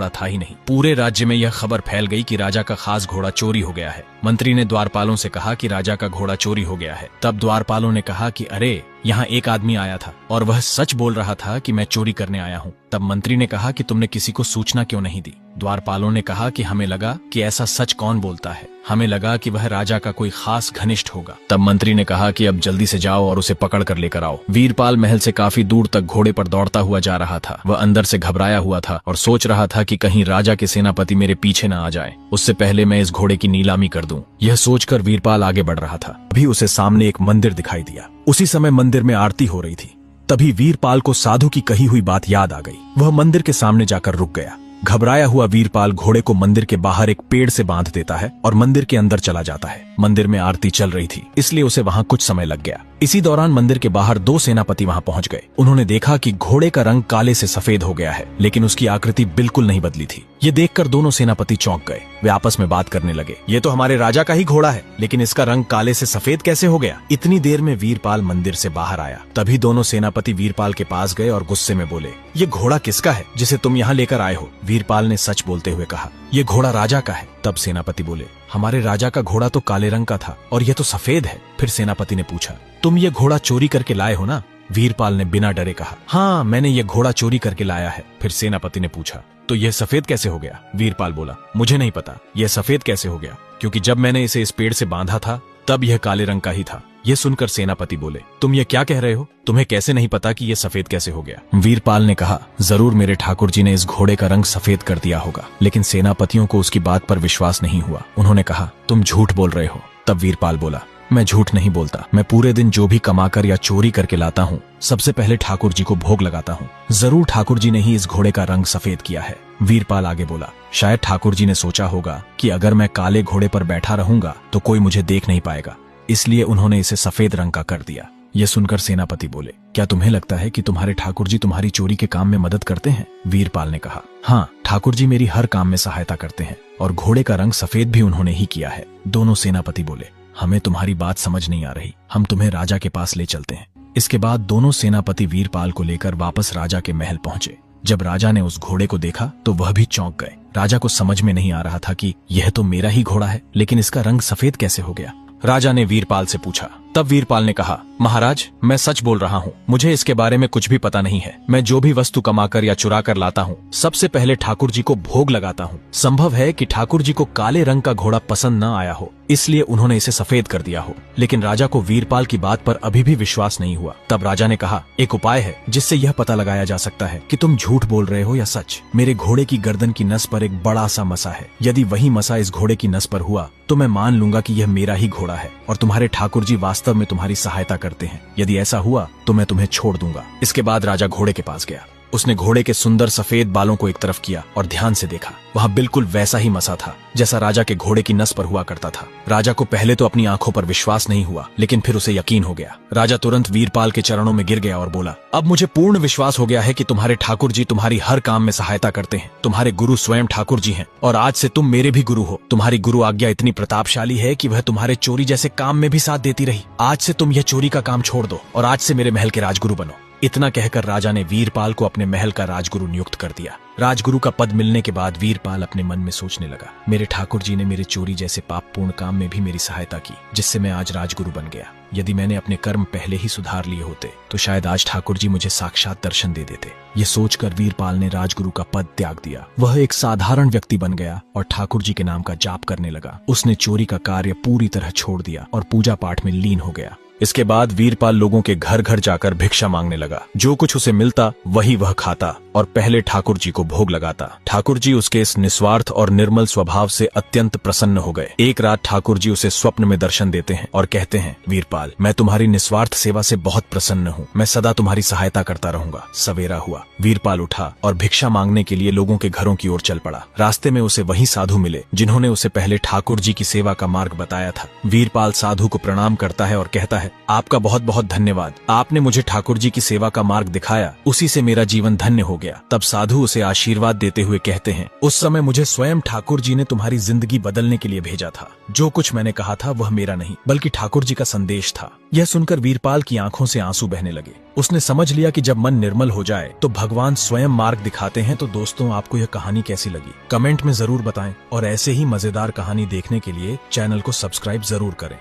घोड़ा था ही नहीं। पूरे राज्य में यह खबर फैल गई कि राजा का खास घोड़ा चोरी हो गया है। मंत्री ने द्वारपालों से कहा कि राजा का घोड़ा चोरी हो गया है। तब द्वारपालों ने कहा कि अरे, यहाँ एक आदमी आया था और वह सच बोल रहा था कि मैं चोरी करने आया हूँ। तब मंत्री ने कहा कि तुमने किसी को सूचना क्यों नहीं दी? द्वारपालों ने कहा कि हमें लगा कि ऐसा सच कौन बोलता है, हमें लगा कि वह राजा का कोई खास घनिष्ठ होगा। तब मंत्री ने कहा कि अब जल्दी से जाओ और उसे पकड़ कर लेकर आओ। वीरपाल महल से काफी दूर तक घोड़े पर दौड़ता हुआ जा रहा था। वह अंदर से घबराया हुआ था और सोच रहा था कि कहीं राजा के सेनापति मेरे पीछे न आ जाए, उससे पहले मैं इस घोड़े की नीलामी कर दूं। यह सोचकर वीरपाल आगे बढ़ रहा था। अभी उसे सामने एक मंदिर दिखाई दिया। उसी समय मंदिर में आरती हो रही थी। तभी वीरपाल को साधु की कही हुई बात याद आ गई। वह मंदिर के सामने जाकर रुक गया। घबराया हुआ वीरपाल घोड़े को मंदिर के बाहर एक पेड़ से बांध देता है और मंदिर के अंदर चला जाता है। मंदिर में आरती चल रही थी, इसलिए उसे वहां कुछ समय लग गया। इसी दौरान मंदिर के बाहर दो सेनापति वहां पहुंच गए। उन्होंने देखा कि घोड़े का रंग काले से सफेद हो गया है, लेकिन उसकी आकृति बिल्कुल नहीं बदली थी। ये देखकर दोनों सेनापति चौंक गए। वे आपस में बात करने लगे, ये तो हमारे राजा का ही घोड़ा है, लेकिन इसका रंग काले से सफेद कैसे हो गया? इतनी देर में वीरपाल मंदिर से बाहर आया। तभी दोनों सेनापति वीरपाल के पास गए और गुस्से में बोले, ये घोड़ा किसका है जिसे तुम यहाँ लेकर आए हो? वीरपाल ने सच बोलते हुए कहा, ये घोड़ा राजा का है। तब सेनापति बोले, हमारे राजा का घोड़ा तो काले रंग का था और ये तो सफेद है। फिर सेनापति ने पूछा, तुम ये घोड़ा चोरी करके लाए हो ना? वीरपाल ने बिना डरे कहा, हाँ, मैंने ये घोड़ा चोरी करके लाया है। फिर सेनापति ने पूछा, तो यह सफेद कैसे हो गया? वीरपाल बोला, मुझे नहीं पता यह सफेद कैसे हो गया, क्योंकि जब मैंने इसे इस पेड़ से बांधा था तब यह काले रंग का ही था। यह सुनकर सेनापति बोले, तुम ये क्या कह रहे हो? तुम्हें कैसे नहीं पता कि यह सफेद कैसे हो गया? वीरपाल ने कहा, जरूर मेरे ठाकुर जी ने इस घोड़े का रंग सफेद कर दिया होगा। लेकिन सेनापतियों को उसकी बात पर विश्वास नहीं हुआ। उन्होंने कहा, तुम झूठ बोल रहे हो। तब वीरपाल बोला, मैं झूठ नहीं बोलता। मैं पूरे दिन जो भी कमाकर या चोरी करके लाता हूँ, सबसे पहले ठाकुर जी को भोग लगाता हूँ। जरूर ठाकुर जी ने ही इस घोड़े का रंग सफेद किया है। वीरपाल आगे बोला, शायद ठाकुर जी ने सोचा होगा कि अगर मैं काले घोड़े पर बैठा रहूंगा तो कोई मुझे देख नहीं पाएगा, इसलिए उन्होंने इसे सफेद रंग का कर दिया। यह सुनकर सेनापति बोले, क्या तुम्हें लगता है कि तुम्हारे ठाकुर जी तुम्हारी चोरी के काम में मदद करते हैं? वीरपाल ने कहा, हाँ, ठाकुर जी मेरी हर काम में सहायता करते हैं और घोड़े का रंग सफेद भी उन्होंने ही किया है। दोनों सेनापति बोले, हमें तुम्हारी बात समझ नहीं आ रही, हम तुम्हें राजा के पास ले चलते हैं। इसके बाद दोनों सेनापति वीरपाल को लेकर वापस राजा के महल पहुंचे। जब राजा ने उस घोड़े को देखा तो वह भी चौंक गए। राजा को समझ में नहीं आ रहा था कि यह तो मेरा ही घोड़ा है, लेकिन इसका रंग सफेद कैसे हो गया? राजा ने वीरपाल से पूछा। तब वीरपाल ने कहा, महाराज, मैं सच बोल रहा हूँ, मुझे इसके बारे में कुछ भी पता नहीं है। मैं जो भी वस्तु कमाकर या चुरा कर लाता हूँ, सबसे पहले ठाकुर जी को भोग लगाता हूँ। संभव है कि ठाकुर जी को काले रंग का घोड़ा पसंद न आया हो, इसलिए उन्होंने इसे सफेद कर दिया हो। लेकिन राजा को वीरपाल की बात पर अभी भी विश्वास नहीं हुआ। तब राजा ने कहा, एक उपाय है जिससे यह पता लगाया जा सकता है कि तुम झूठ बोल रहे हो या सच। मेरे घोड़े की गर्दन की नस पर एक बड़ा सा मसा है। यदि वही मसा इस घोड़े की नस पर हुआ तो मैं मान लूंगा कि यह मेरा ही घोड़ा है और तुम्हारे ठाकुर जी वास्तव में तुम्हारी सहायता करते हैं। यदि ऐसा हुआ तो मैं तुम्हें छोड़ दूंगा। इसके बाद राजा घोड़े के पास गया। उसने घोड़े के सुंदर सफेद बालों को एक तरफ किया और ध्यान से देखा। वहां बिल्कुल वैसा ही मसा था जैसा राजा के घोड़े की नस पर हुआ करता था। राजा को पहले तो अपनी आंखों पर विश्वास नहीं हुआ, लेकिन फिर उसे यकीन हो गया। राजा तुरंत वीरपाल के चरणों में गिर गया और बोला, अब मुझे पूर्ण विश्वास हो गया है कि तुम्हारे ठाकुर जी तुम्हारी हर काम में सहायता करते हैं। तुम्हारे गुरु स्वयं ठाकुर जी हैं और आज से तुम मेरे भी गुरु हो। तुम्हारी गुरु आज्ञा इतनी प्रतापशाली है कि वह तुम्हारे चोरी जैसे काम में भी साथ देती रही। आज से तुम यह चोरी का काम छोड़ दो और आज से मेरे महल के राजगुरु बनो। इतना कहकर राजा ने वीरपाल को अपने महल का राजगुरु नियुक्त कर दिया। राजगुरु का पद मिलने के बाद वीरपाल अपने मन में सोचने लगा, मेरे ठाकुर जी ने मेरे चोरी जैसे पापपूर्ण काम में भी मेरी सहायता की, जिससे मैं आज राजगुरु बन गया। यदि मैंने अपने कर्म पहले ही सुधार लिए होते तो शायद आज ठाकुर जी मुझे साक्षात दर्शन दे देते। ये सोचकर वीरपाल ने राजगुरु का पद त्याग दिया। वह एक साधारण व्यक्ति बन गया और ठाकुर जी के नाम का जाप करने लगा। उसने चोरी का कार्य पूरी तरह छोड़ दिया और पूजा पाठ में लीन हो गया। इसके बाद वीरपाल लोगों के घर घर जाकर भिक्षा मांगने लगा। जो कुछ उसे मिलता वही वह खाता और पहले ठाकुर जी को भोग लगाता। ठाकुर जी उसके इस निस्वार्थ और निर्मल स्वभाव से अत्यंत प्रसन्न हो गए। एक रात ठाकुर जी उसे स्वप्न में दर्शन देते हैं और कहते हैं, वीरपाल, मैं तुम्हारी निस्वार्थ सेवा से बहुत प्रसन्न हूँ। मैं सदा तुम्हारी सहायता करता रहूंगा। सवेरा हुआ। वीरपाल उठा और भिक्षा मांगने के लिए लोगों के घरों की ओर चल पड़ा। रास्ते में उसे वही साधु मिले जिन्होंने उसे पहले ठाकुर जी की सेवा का मार्ग बताया था। वीरपाल साधु को प्रणाम करता है और कहता है, है। आपका बहुत बहुत धन्यवाद, आपने मुझे ठाकुर जी की सेवा का मार्ग दिखाया, उसी से मेरा जीवन धन्य हो गया। तब साधु उसे आशीर्वाद देते हुए कहते हैं, उस समय मुझे स्वयं ठाकुर जी ने तुम्हारी जिंदगी बदलने के लिए भेजा था। जो कुछ मैंने कहा था वह मेरा नहीं बल्कि ठाकुर जी का संदेश था। यह सुनकर वीरपाल की आंखों से आंसू बहने लगे। उसने समझ लिया कि जब मन निर्मल हो जाए तो भगवान स्वयं मार्ग दिखाते हैं। तो दोस्तों, आपको यह कहानी कैसी लगी कमेंट में जरूर बताएं और ऐसे ही मजेदार कहानी देखने के लिए चैनल को सब्सक्राइब जरूर करें।